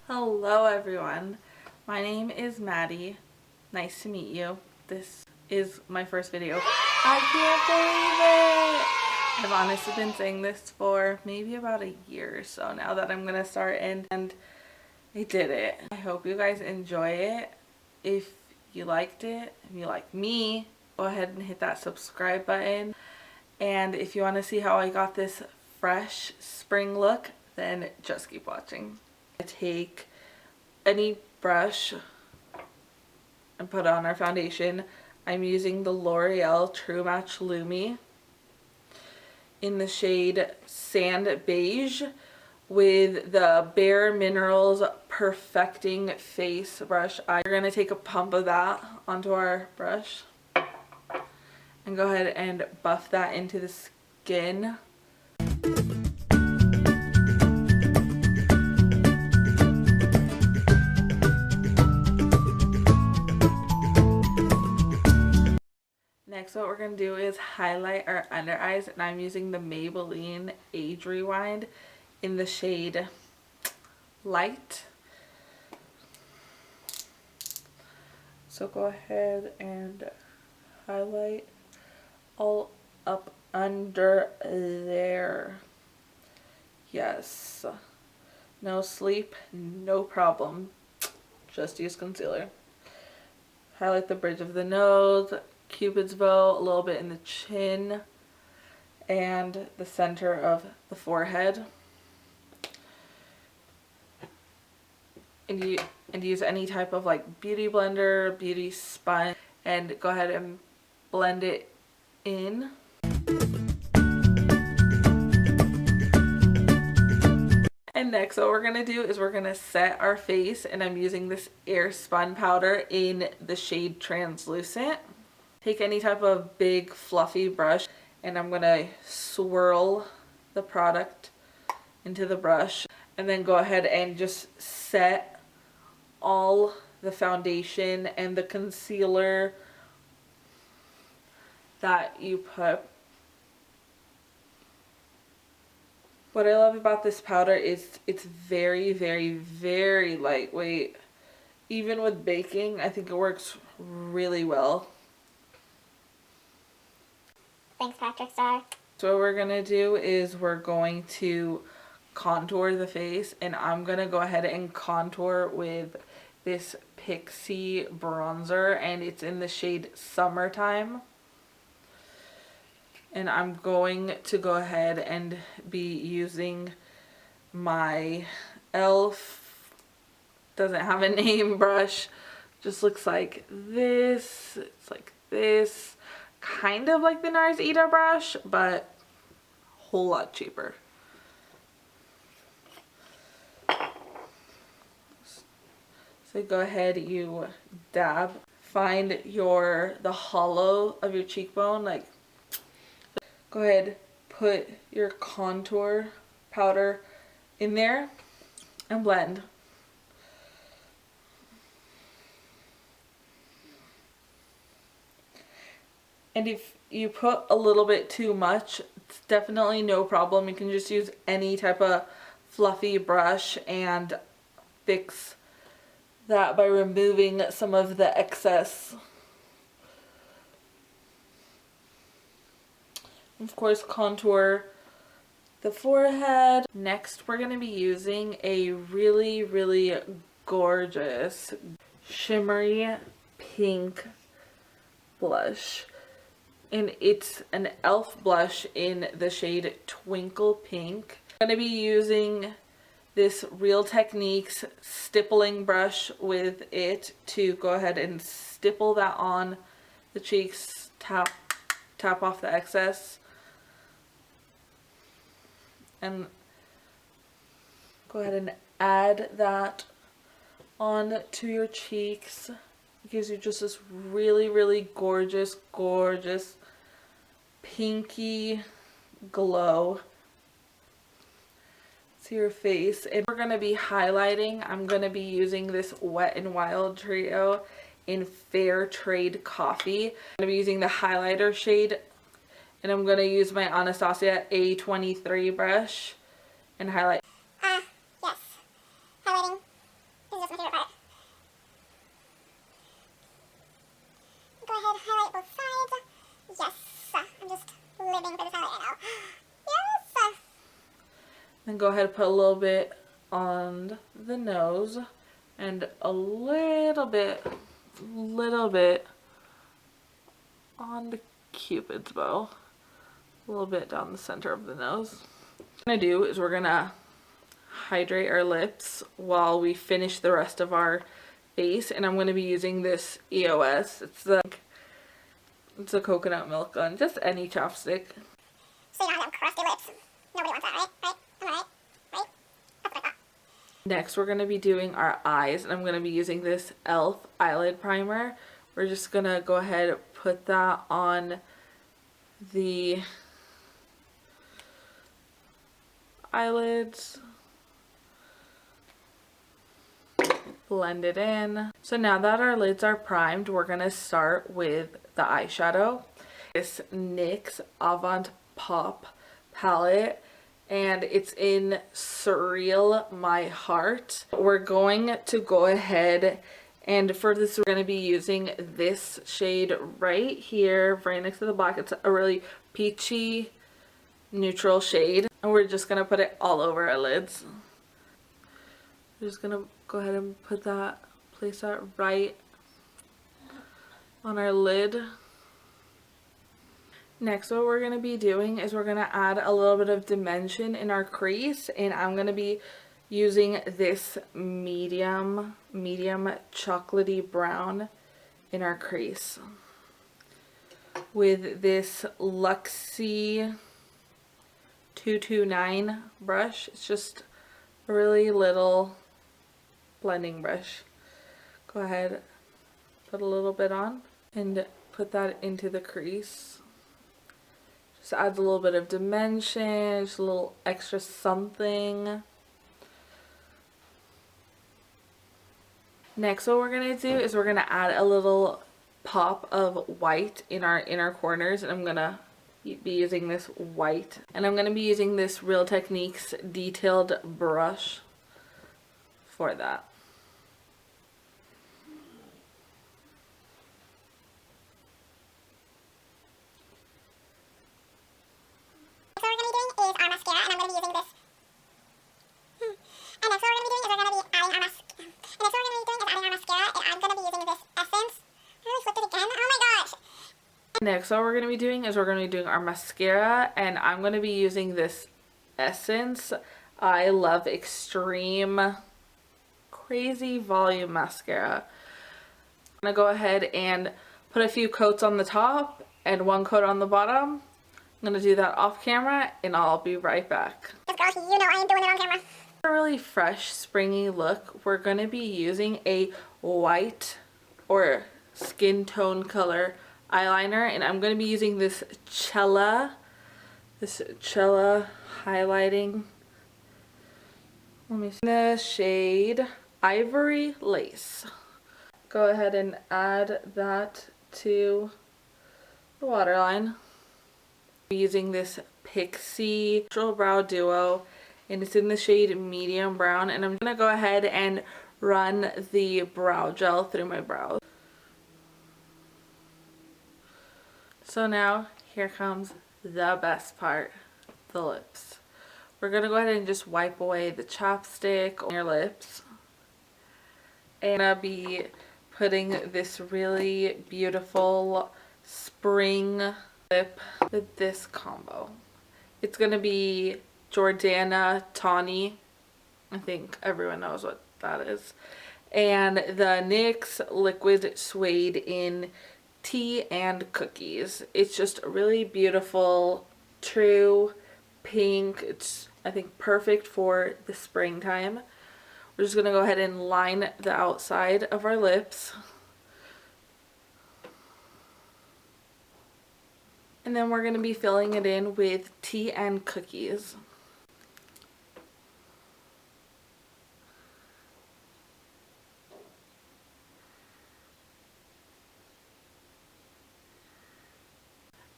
Hello everyone, my name is Maddie. Nice to meet you. This is my first video. I can't believe it! I've honestly been saying this for maybe about a year or so now that I'm gonna start, and I did it. I hope you guys enjoy it. If you liked it, if you like me, go ahead and hit that subscribe button. And if you want to see how I got this fresh spring look, then just keep watching. I take any brush and put on our foundation. I'm using the L'Oreal True Match Lumi in the shade Sand Beige with the Bare Minerals Perfecting Face brush. I'm going to take a pump of that onto our brush and go ahead and buff that into the skin. Next, what we're going to do is highlight our under eyes, and I'm using the Maybelline Age Rewind in the shade Light. So go ahead and highlight all up under there. Yes. No sleep, no problem. Just use concealer. Highlight the bridge of the nose, Cupid's bow, a little bit in the chin, and the center of the forehead. And use any type of like beauty blender, beauty sponge, and go ahead and blend it in. And next what we're going to do is we're going to set our face, and I'm using this Airspun powder in the shade Translucent. Take any type of big fluffy brush, and I'm going to swirl the product into the brush, and then go ahead and just set all the foundation and the concealer that you put. What I love about this powder is it's very, very, very lightweight. Even with baking, I think it works really well. Thanks, Patrick Star. So what we're going to do is we're going to contour the face, and I'm going to go ahead and contour with this Pixi bronzer, and it's in the shade Summertime. And I'm going to go ahead and be using my e.l.f. doesn't have a name brush. Just looks like this. It's like this. Kind of like the NARS Ita brush, but a whole lot cheaper. So go ahead, you dab. Find the hollow of your cheekbone, like go ahead, put your contour powder in there and blend. And if you put a little bit too much, it's definitely no problem. You can just use any type of fluffy brush and fix that by removing some of the excess. Of course, contour the forehead. Next, we're going to be using a really, really gorgeous shimmery pink blush. And it's an e.l.f. blush in the shade Twinkle Pink. I'm going to be using this Real Techniques stippling brush with it to go ahead and stipple that on the cheeks. Tap off the excess. And go ahead and add that on to your cheeks. It gives you just this really, really gorgeous, gorgeous pinky glow to your face. And we're going to be highlighting. I'm going to be using this Wet n Wild Trio in Fair Trade Coffee. I'm going to be using the highlighter shade, and I'm going to use my Anastasia A23 brush and highlight. Yes. Highlighting is just my favorite part. Go ahead, highlight both sides. Yes. I'm just living for this highlight right now. Yes. Then go ahead and put a little bit on the nose and a little bit on the Cupid's bow. A little bit down the center of the nose. What we're gonna do is we're gonna hydrate our lips while we finish the rest of our face, and I'm gonna be using this EOS. It's a coconut milk gun, just any chapstick. So you don't have them crusty lips. Nobody wants that, right? Right? Am I right? Right? That's what I thought. Next, we're gonna be doing our eyes, and I'm gonna be using this e.l.f. eyelid primer. We're just gonna go ahead and put that on the eyelids, blend it in. So now that our lids are primed, we're gonna start with the eyeshadow. This NYX Avant Pop palette, and it's in Surreal My Heart. We're going to go ahead, and for this we're going to be using this shade right here, right next to the black. It's a really peachy neutral shade, and we're just going to put it all over our lids. We're just going to go ahead and place that right on our lid. Next, what we're going to be doing is we're going to add a little bit of dimension in our crease, and I'm going to be using this medium chocolatey brown in our crease with this Luxie 229 brush. It's just a really little blending brush. Go ahead, put a little bit on and put that into the crease. Just adds a little bit of dimension, just a little extra something. Next, what we're going to do is we're going to add a little pop of white in our inner corners, and I'm going to be using this white. And I'm going to be using this Real Techniques detailed brush for that. So what we're going to be doing is our mascara, and I'm going to be using this. And next what we're going to be doing is we're going to be adding our mascara. And next what we're going to be doing is adding our mascara, and I'm going to be using this Essence. I really flipped it again. Oh my gosh. Next, what we're going to be doing is we're going to be doing our mascara, and I'm going to be using this Essence I Love Extreme Crazy Volume Mascara. I'm going to go ahead and put a few coats on the top and one coat on the bottom. I'm going to do that off camera, and I'll be right back. This girl, you know I am doing it on camera. For a really fresh, springy look, we're going to be using a white or skin tone color eyeliner, and I'm going to be using this Chella highlighting. Let me see the shade Ivory Lace. Go ahead and add that to the waterline. I'm using this Pixi Natural Brow Duo, and it's in the shade medium brown, and I'm going to go ahead and run the brow gel through my brows. So now, here comes the best part, the lips. We're going to go ahead and just wipe away the chapstick on your lips. And I'll be putting this really beautiful spring lip with this combo. It's going to be Jordana Tawny. I think everyone knows what that is. And the NYX Liquid Suede in Tea and Cookies. It's just a really beautiful, true pink. It's, I think, perfect for the springtime. We're just going to go ahead and line the outside of our lips And then we're going to be filling it in with tea and cookies.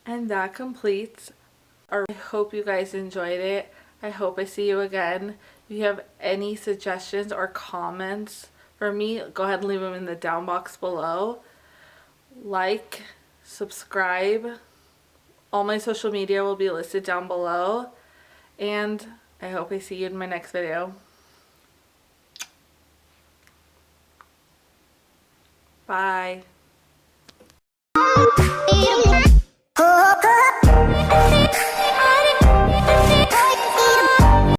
And that completes our, I hope you guys enjoyed it. I hope I see you again. If you have any suggestions or comments for me, go ahead and leave them in the down box below. Like, subscribe. All my social media will be listed down below. And I hope I see you in my next video. Bye.